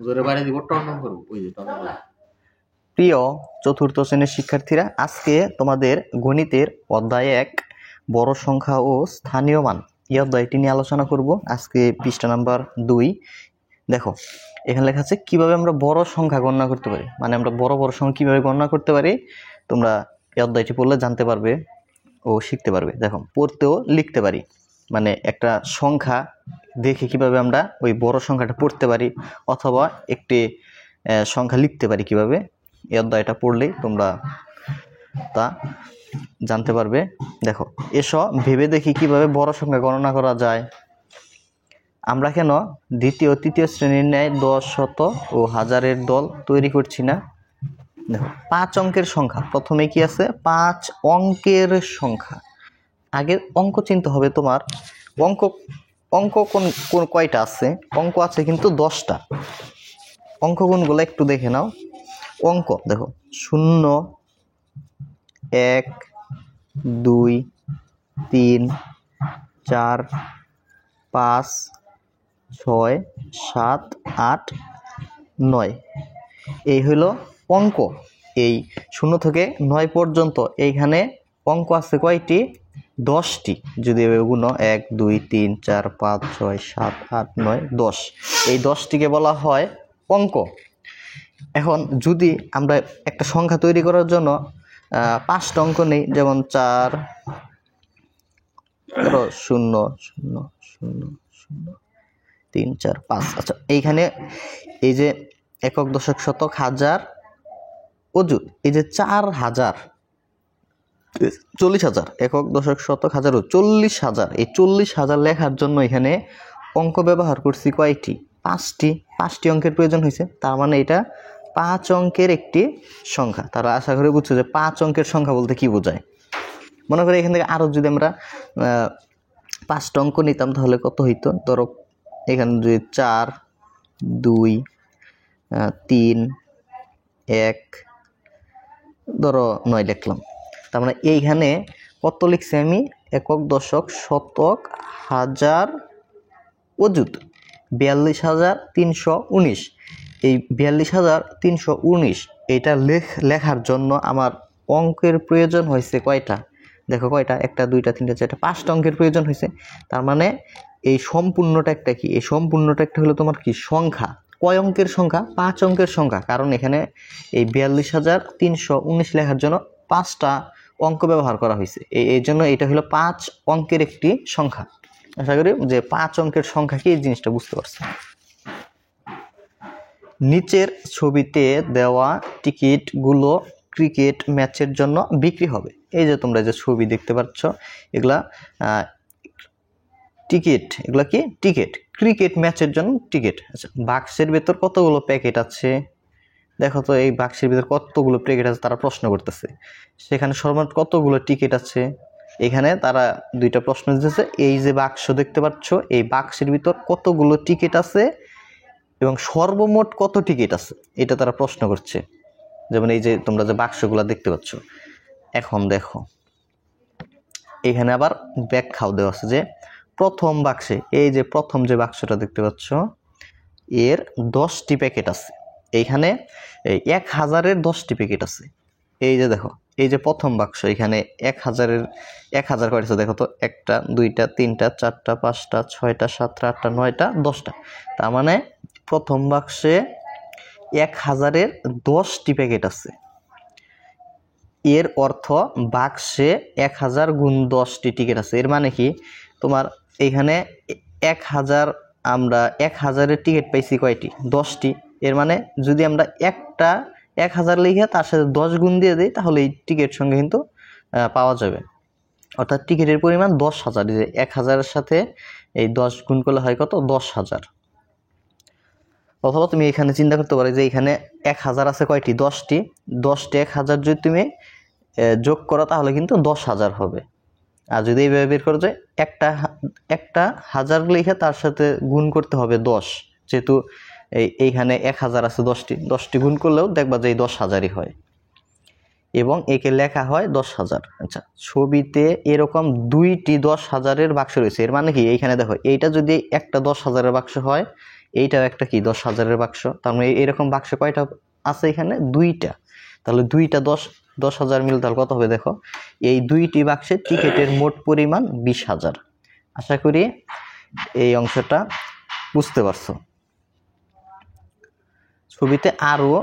জোরে বাইরে দিব টন্ডন করব ওই যে টন্ডন। প্রিয় চতুর্থ শ্রেণীর শিক্ষার্থীরা, আজকে তোমাদের গণিতের অধ্যায় 1 বড় সংখ্যা ও স্থানীয় মান এই অধ্যায়টি নিয়ে আলোচনা করব। আজকে পৃষ্ঠা নাম্বার 2। দেখো এখানে লেখা আছে কিভাবে আমরা বড় সংখ্যা গণনা করতে পারি, মানে আমরা বড় সংখ্যা কিভাবে গণনা করতে পারি তোমরা এই অধ্যায়টি পড়লে জানতে পারবে ও শিখতে পারবে। দেখো পড়তেও লিখতে পারি, মানে একটা সংখ্যা দেখে কিভাবে আমরা ওই বড় সংখ্যাটা পড়তে পারি অথবা একটি সংখ্যা লিখতে পারি কিভাবে, এই অধ্যায়টা পড়লেই তোমরা তা জানতে পারবে। দেখো এসো ভেবে দেখি কিভাবে বড় সংখ্যা গণনা করা যায়। আমরা কেন দ্বিতীয় তৃতীয় শ্রেণীর ন্যায় 10, শত ও হাজারের দল তৈরি করছি না? দেখো 5 অঙ্কের সংখ্যা, প্রথমে কি আছে 5 অঙ্কের সংখ্যা। আগে অঙ্ক চিনতে হবে তোমার। অঙ্ক কোন কয়টা আছে? অঙ্ক আছে কিন্তু 10টা। অঙ্ক কোনগুলো একটু দেখে নাও। অঙ্ক দেখো 0, 1, 2, 3, 4, 5, 6, 7, 8, 9 এই হলো অঙ্ক। এই 0 থেকে 9 পর্যন্ত এইখানে অঙ্ক আছে কয়টি? 10টি। যদি এগুলো 1, 2, 3, 4, 5, 6, 7, 8, 9, 10, এই 10টিকে বলা হয় অঙ্ক। এখন যদি আমরা একটা সংখ্যা তৈরি করার জন্য 5টা অঙ্ক নেই, যেমন 4, 0, 0, 0, 0, 3, 4, 5। আচ্ছা এইখানে এই যে একক, দশক, শতক, হাজার, অযুত, এই যে 4000, 40,000, একক, দশক, শতক, হাজার, 40,000, এই 40,000 লেখার জন্য এখানে অঙ্ক ব্যবহার করছি কয়টি? 5টি অঙ্কের প্রয়োজন হয়েছে। তার মানে এটা 5 অঙ্কের একটি সংখ্যা। তারা আশা করে বুঝছো যে 5 অঙ্কের সংখ্যা বলতে কি বোঝায়। মনে করি এখান থেকে আরো যদি আমরা 5টা অঙ্ক নিতাম তাহলে কত হইতো? ধরো এখানে যদি 4, 2, 3, 1, ধরো 9 লিখলাম। তার মানে এইখানে কত লিখছি আমি? একক, দশক, শতক, হাজার, অযুত 42,319। এই 42,319 এটা লেখার জন্য আমার অঙ্কের প্রয়োজন হয়েছে কয়টা? দেখো কয়টা? 1, 2, 3, 4, 5টা অঙ্কের প্রয়োজন হয়েছে। তার মানে এই সম্পূর্ণটা একটা কি? এই সম্পূর্ণটা একটা হলো তোমার কি সংখ্যা। কয় অঙ্কের সংখ্যা? 5 অঙ্কের সংখ্যা। কারণ এখানে এই 42,319 লেখার জন্য 5টা অঙ্ক ব্যবহার করা হয়েছে। এই জন্য এটা হলো 5 অঙ্কের একটি সংখ্যা। আশা করি যে 5 অঙ্কের সংখ্যা কি এই জিনিসটা বুঝতে পারছো। নিচের ছবিতে দেওয়া টিকিটগুলো ক্রিকেট ম্যাচের জন্য বিক্রি হবে। এই যে তোমরা যে ছবি দেখতে পাচ্ছ এগুলা টিকিট। এগুলা কি? টিকিট। ক্রিকেট ম্যাচের জন্য টিকিট। আচ্ছা বাক্সের ভেতর কতগুলো প্যাকেট আছে? দেখো তো এই বাক্সের ভিতর কতগুলো প্যাকেট আছে তারা প্রশ্ন করতেছে। সেখানে সর্বমোট কতগুলো টিকিট আছে? এখানে তারা 2টা প্রশ্ন দিতেছে। এই যে বাক্স দেখতে পাচ্ছ এই বাক্সের ভিতর কতগুলো টিকিট আছে এবং সর্বমোট কত টিকিট আছে এটা তারা প্রশ্ন করছে। যেমন এই যে তোমরা যে বাক্সগুলো দেখতে পাচ্ছ। এখন দেখো এখানে আবার ব্যাখ্যাও দেওয়া আছে যে প্রথম বাক্সে, এই যে প্রথম যে বাক্সটা দেখতে পাচ্ছ এর 10টি প্যাকেট আছে। এইখানে 1000-এর 10টি প্যাকেট আছে। এই যে দেখো এই যে প্রথম বাক্স, এখানে 1000-এর 1000 কয়টা আছে দেখো তো? 1টা 2টা 3টা 4টা 5টা 6টা 7টা 8টা 9টা 10টা। তার মানে প্রথম বাক্সে 1000-এর 10টি প্যাকেট আছে। এর অর্থ বাক্সে 1000 গুণ 10টি টিকিট আছে। এর মানে কি? তোমার এইখানে 1000, আমরা 1000-এর টিকিট পাইছি কয়টি? 10টি। এর মানে যদি আমরা একটা 1000 লিখে তার সাথে 10 গুণ দিয়ে দিই তাহলে এই টিকিট সঙ্গে কিন্তু পাওয়া যাবে। অর্থাৎ টিকিটের পরিমাণ 10,000। 1000-এর সাথে এই 10 গুণ করলে হয় কত? 10,000। অথবা তুমি এখানে চিন্তা করতে পারো যে এখানে 1000 আছে কয়টি? 10টি। 10টি 1000 যদি তুমি যোগ করো তাহলে কিন্তু 10,000 হবে। আর যদি এইভাবে বের করো যে একটা 1000 লিখে তার সাথে গুণ করতে হবে 10, যেহেতু এইখানে 1000 আছে 10টি গুণ করলেও দেখবা যে এই 10,000-ই হয় এবং একে লেখা হয় 10,000। আচ্ছা ছবিতে এরকম 2টি 10,000-এর বাক্স রয়েছে। এর মানে কি? এইখানে দেখো এইটা যদি একটা 10,000-এর বাক্স হয়, এইটাও একটা কি 10,000-এর বাক্স, তার মানে এরকম বাক্স কয়টা আছে এখানে? 2টা। তাহলে 2টা 10,000 মিল, তাহলে কত হবে দেখো, এই 2টি বাক্সের টিকিটের মোট পরিমাণ 20,000। আশা করি এই অংশটা বুঝতে পারছো। ছবিতে আরও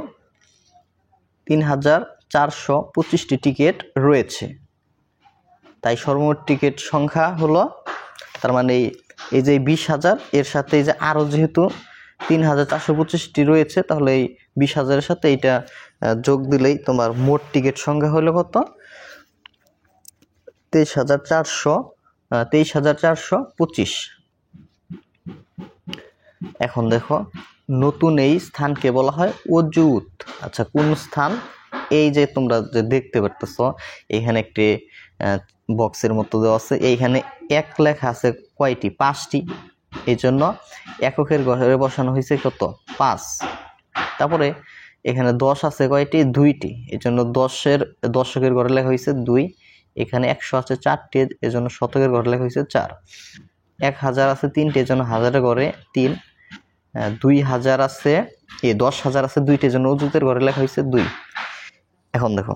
3,425টি টিকিট রয়েছে, তাই সর্বমোট টিকিট সংখ্যা হলো, তার মানে এই যে 20,000 এর সাথে এই যে আরও যেহেতু 3,425টি রয়েছে, তাহলে এই 20,000-এর সাথে এইটা যোগ দিলেই তোমার মোট টিকিট সংখ্যা হলো কত? 23,425। এখন দেখো, নতুন এই স্থানকে বলা হয় অজুত। আচ্ছা, কোন স্থান? এই যে তোমরা যে দেখতে পারতেছ এখানে একটি বক্সের মতো দেওয়া আছে, এইখানে এক লেখা আছে কয়টি? 5টি। এই জন্য এককের ঘরে বসানো হয়েছে কত? 5। তারপরে এখানে 10 আছে কয়টি? 2টি। এই জন্য দশকের ঘরে লেখা হয়েছে 2। এখানে 100 আছে 4টি, এই জন্য শতকের ঘরে লেখা হয়েছে 4। 1000 আছে 3টি, এই জন্য হাজারের ঘরে 3। 2000 আছে 10,000 আছে 2টি, এই জন্য অজুতের ঘরে লেখা হয়েছে 2। এখন দেখো,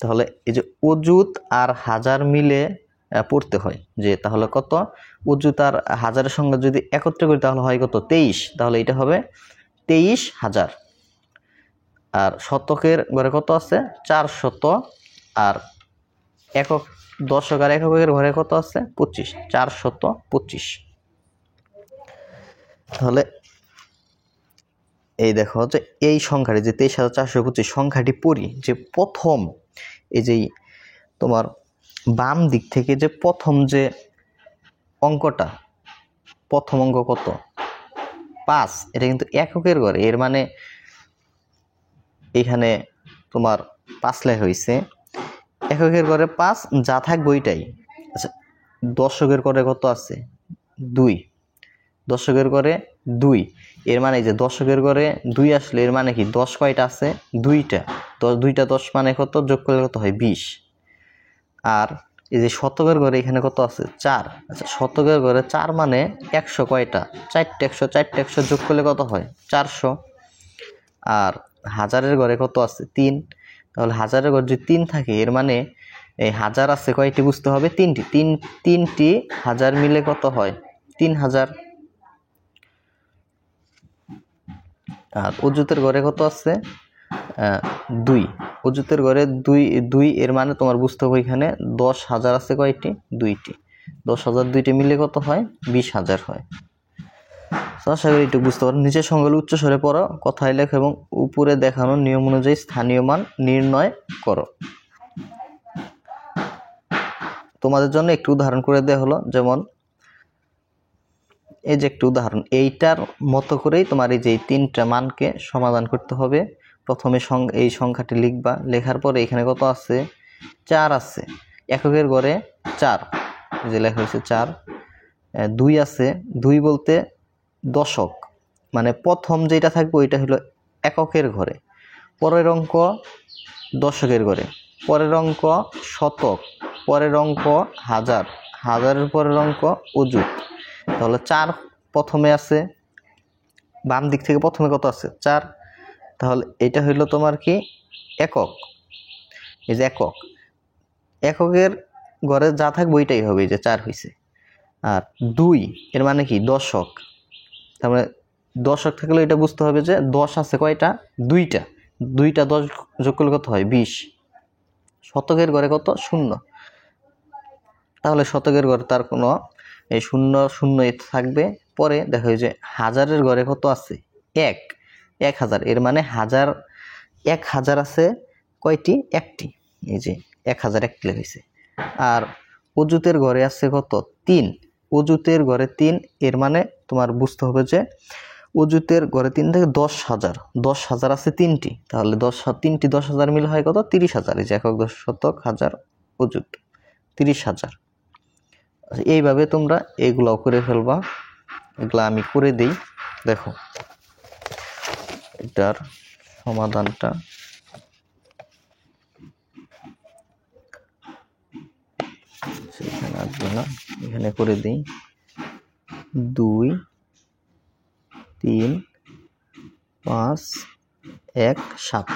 তাহলে এই যে অজুত আর হাজার মিলে পড়তে হয়, যে তাহলে কত? অজুত আর হাজারের সঙ্গে যদি একত্রে করি তাহলে হয় কত? 23। তাহলে এটা হবে 23,000। আর শতকের ঘরে কত আছে? 400। আর একক, দশক আর এককের ঘরে কত আছে? 25। 425। তাহলে এই দেখো যে এই সংখ্যাটি, যে 23,425 সংখ্যাটি পড়ি, যে প্রথম এই যে তোমার বাম দিক থেকে যে প্রথম যে অঙ্কটা, প্রথম অঙ্ক কত? 5। এটা কিন্তু এককের ঘরে, এর মানে এখানে তোমার 5 লেখা হয়েছে। এককের ঘরে 5, যা থাকবে ওইটাই। আচ্ছা, দশকের ঘরে কত আছে? 2। দশকের ঘরে 2, এর মানে যে দশকের ঘরে 2 আসলে এর মানে কি 10 কয়টা আছে? 2টা। 2টা 10 মানে কত? যোগ করলে কত হয়? 20। আর এই যে শতকের ঘরে এখানে কত আছে? 4। আচ্ছা, শতকের ঘরে 4 মানে 100 কয়টা? 4টা। 100 যোগ করলে কত হয়? 400। আর হাজারের ঘরে কত আছে? 3। তাহলে হাজারের ঘরে যদি 3 থাকে, এর মানে এই হাজার আছে কয়টি? বুঝতে হবে 3টি। 3টি হাজার মিলে কত হয়? 3,000। আর অজুতের ঘরে কত আছে? 2। অজুতের ঘরে 2, এর মানে তোমার বুঝতে হবে এখানে 10,000 আছে কয়টি? 2টি। 10,000 2টি মিলে কত হয়? 20,000 হয়। আশা করি একটু বুঝতে পারো। নিচের সংখ্যাগুলো উচ্চস্বরে পড়ো, কথায় লেখো এবং উপরে দেখানো নিয়ম অনুযায়ী স্থানীয় মান নির্ণয় করো। তোমাদের জন্য একটু উদাহরণ করে দেওয়া হলো, যেমন এই যে একটু উদাহরণ, এইটার মতো করেই তোমার এই যে 3টা মানকে সমাধান করতে হবে। প্রথমে এই সংখ্যাটি লিখবা, লেখার পরে এখানে কত আছে? 4 আছে। এককের ঘরে 4, যে লেখা হয়েছে 4। 2 আছে, 2 বলতে দশক, মানে প্রথম যেটা থাকবে ওইটা হলো এককের ঘরে, পরের অঙ্ক দশকের ঘরে, পরের অঙ্ক শতক, পরের অঙ্ক হাজার, হাজারের পরের অঙ্ক অযুত। তাহলে 4 প্রথমে আছে, বাম দিক থেকে প্রথমে কত আছে? 4। তাহলে এটা হইলো তোমার কি? একক। এই যে একক, এককের ঘরে যা থাকবে ওইটাই হবে, এই যে 4 হয়েছে। আর 2 এর মানে কি? দশক। তারপরে দশক থাকলে এটা বুঝতে হবে যে 10 আছে কয়টা? 2টা। 2টা 10 যোগ করলে কত হয়? 20। শতকের ঘরে কত? 0। তাহলে শতকের ঘরে তার কোনো এই 0 থাকবে। পরে দেখো যে হাজারের ঘরে কত আছে? 1। 1000, এর মানে 1000 আছে কয়টি? 1টি। এই যে 1000 একটি হয়েছে। আর অজুতের ঘরে আছে কত? 3। অজুতের ঘরে 3, এর মানে তোমার বুঝতে হবে যে অজুতের ঘরে 3 থেকে 10,000, 10,000 আছে 3টি। তাহলে 3টি 10,000 মিলে হয় কত? 30,000। এই যে একক, দশ, শতক, হাজার, অজুত, 30,000। এইভাবে তোমরা এগুলাও করে ফেলবা। এগুলা আমি করে দিই, দেখো এটার সমাধানটা। সেখানে আসবে না, এখানে করে দিই। 2, 3 5 1 7।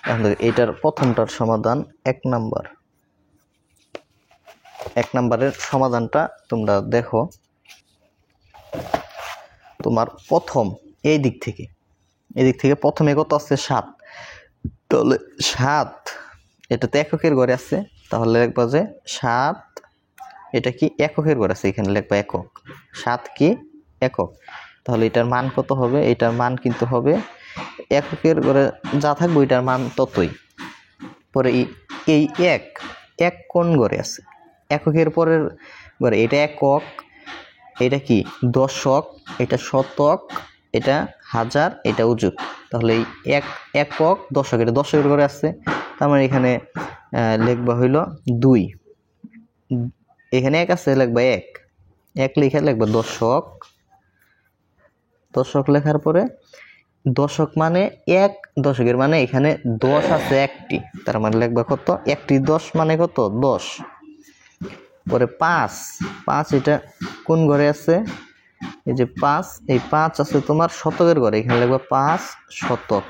এখন দেখো এটার প্রথমটার সমাধান 1 নাম্বার। 1 নাম্বারের সমাধানটা তোমরা দেখো, তোমার প্রথম এই দিক থেকে প্রথমে কত আছে 7, তাহলে 7 এটা তো এককের ঘরে আছে, তাহলে লিখবা যে 7 এটা কি এককের ঘরে আছে, এখানে লিখবা একক। 7 কি একক, তাহলে এটার মান কত হবে? এটার মান কিন্তু হবে এককের ঘরে যা থাকবে এটার মান ততই। পরে এই এক কোন ঘরে আছে? এককের পরের ঘরে। এটা একক, এটা কি দশক, এটা শতক, এটা হাজার, এটা অযুত। তাহলে এই একক দশক, এটা দশকের ঘরে আছে, তার মানে এখানে লিখবা হইল 2। এখানে 1 আছে, লিখবা 1 লিখে লিখবা দশক। দশক লেখার পরে দশক মানে 1, দশকের মানে এখানে 10 আছে একটি, তার মানে লিখবা কত? একটি 10 মানে কত? 10। পরে 5 এটা কোন ঘরে আছে? এই যে 5, এই 5 আছে তোমার শতকের ঘরে, এখানে লিখবা 5 শতক।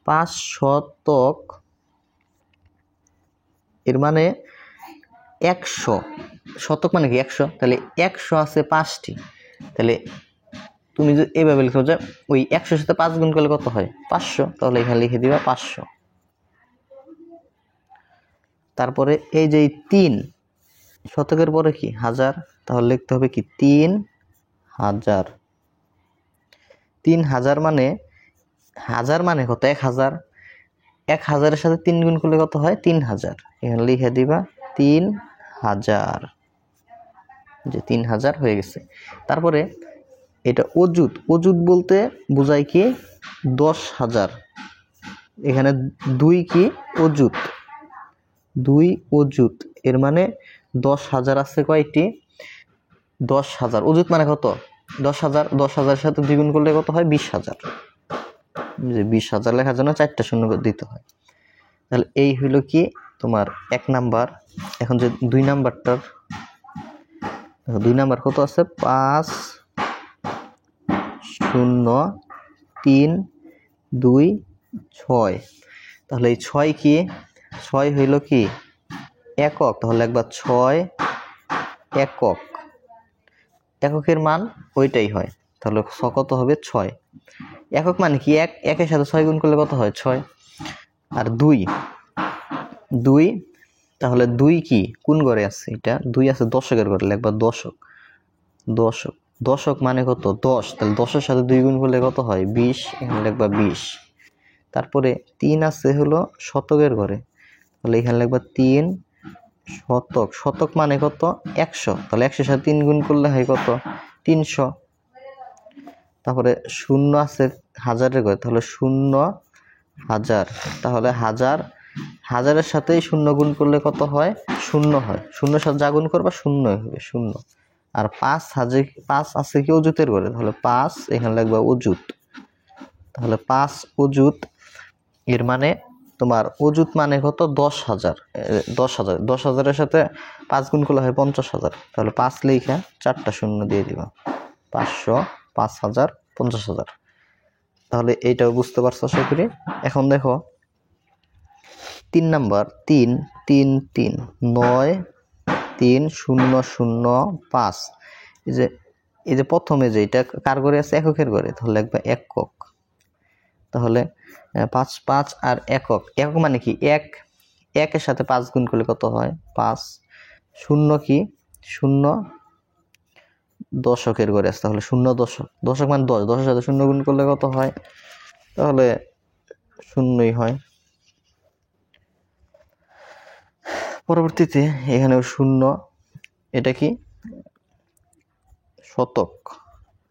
5 শতক এর মানে 100। শতক মানে কি 100, তাহলে 100 আছে 5টি। তাহলে তুমি যদি এইভাবে লিখো যে ওই 100 সাথে 5 গুণ করলে কত হয়? 500, তাহলে এখানে লিখে দিবা 500। তারপরে এই যে 3 শতকের পরে কি হাজার, তাহলে লিখতে হবে কি 3000। 3000 মানে হাজার মানে কত? 1000। 1000-এর সাথে 3 গুণ করলে কত হয়? 3000। এখানে লিখে দিবা 3000, যে 3000 হয়ে গেছে। তারপরে এটা অযুত। অযুত বলতে বোঝায় কি 10,000। এখানে 2 কি অযুত, 2 অযুত এর মানে 10,000 আছে কয়টি? 10,000। অযুত মানে কত? 10,000। 10,000-এর সাথে দ্বিগুণ করলে কত হয়? 20,000। যে 20,000 লেখার জন্য 4টা শূন্য দিতে হয়। তাহলে এই হইল কি তোমার 1 নাম্বার। এখন যে 2 নাম্বারটার, 2 নাম্বার কত আছে? 5 0 3 2 6। তাহলে এই 6 কি? 6 হইল কি একক, তাহলে একবার 6 একক। এককের মান ওইটাই হয়, তাহলে কত হবে? 6। একক মানে কি? একের সাথে 6 গুণ করলে কত হয়? 6। আর 2, তাহলে 2 কি কোন ঘরে আছে? এটা 2 আছে দশকের ঘরে, লিখবা দশক। দশক মানে কত? 10, তাহলে 10-এর সাথে 2 গুণ করলে কত হয়? 20, এখানে লিখবা 20। তারপরে 3 আছে হলো শতকের ঘরে, তাহলে এখানে লিখবা 3 শতক। শতক মানে কত? 100, তাহলে 100-এর সাথে 3 গুণ করলে হয় কত? 300। তারপরে 0 আছে হাজারের ঘরে, তাহলে 0,000, তাহলে হাজারের সাথে 0 গুণ করলে কত হয়? 0 হয়। 0-এর সাথে যা গুণ করবা 0 হবে, 0। আর 5 আছে কি অযুতের ঘরে, তাহলে 5 এখানে লিখবা অযুত। তাহলে 5 অযুত এর মানে তোমার অযুত মানে কত? 10,000। 10,000-এর সাথে 5 গুণ করলে হয় 50,000, তাহলে 5 লিখে 4টা শূন্য দিয়ে দিবা। 500, 5,000, 50,000। তাহলে এইটাও বুঝতে পারছো আশা করি। এখন দেখো 3 নাম্বার, 3 3 3 9 3 0 0 5। এই যে প্রথমে যে এটা কার ঘরে আছে? এককের ঘরে, তাহলে একবার একক। তাহলে 5 5 আর একক। একক মানে কি? 1 এর সাথে 5 গুণ করলে কত হয়? 5। 0 কি? 0 দশকের ঘরে আছে, তাহলে 0 দশক। দশক মানে 10, 10-এর সাথে 0 গুণ করলে কত হয়? তাহলে 0ই হয়। পরবর্তীতে এখানেও 0। এটা কি? শতক।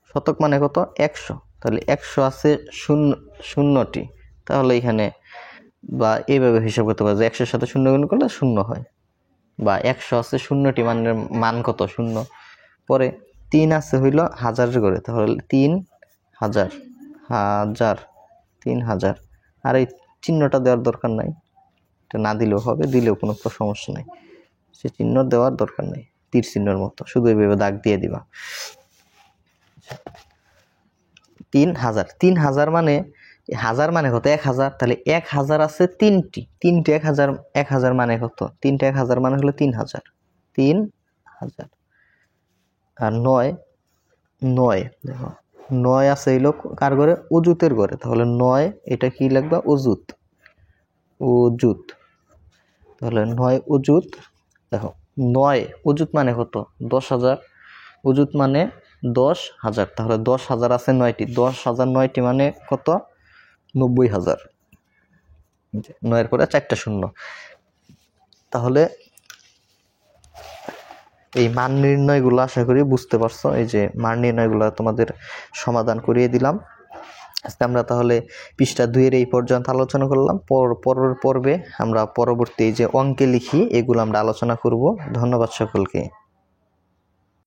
শতক মানে কত? 100, তাহলে 100 আছে 0টি, তাহলে এখানে বা এইভাবে হিসাব করতে পারো যে 100-এর সাথে 0 গুণ করলে 0 হয়, বা 100 আছে 0টি, মানের মান কত? 0। পরে 3 আছে হইল হাজারের ঘরে, তাহলে 3,000, 3,000। আর এই চিহ্নটা দেওয়ার দরকার নাই, এটা না দিলেও হবে, দিলেও কোনো সমস্যা নাই, সে চিহ্ন দেওয়ার দরকার নেই। তীর চিহ্নের মতো শুধু এইভাবে দাগ দিয়ে দিবা। 3000 3000 মানে হাজার মানে কত 1000 তাহলে 1000 আছে তিনটি 1000 মানে কত 1000 মানে হলো 3000 আর 9 দেখো 9 আছে এই লোক কার ঘরে অজুতের ঘরে তাহলে 9 এটা কি লিখবা অজুত তাহলে 9 অজুত দেখো 9 অজুত মানে কত 10000 অজুত মানে 10000 তাহলে 10000 আছে 9টি 10000 9টি মানে কত 90000 9 এর পরে 4টা শূন্য তাহলে এই মান নির্ণয়গুলো আশা করি বুঝতে পারছো এই যে মান নির্ণয়গুলো তোমাদের সমাধান করিয়ে দিলাম আজকে আমরা তাহলে পৃষ্ঠা 2 এর এই পর্যন্ত আলোচনা করলাম পরের পর্বে আমরা পরবর্তী যে অঙ্কে লিখি এগুলো আমরা আলোচনা করব ধন্যবাদ সকলকে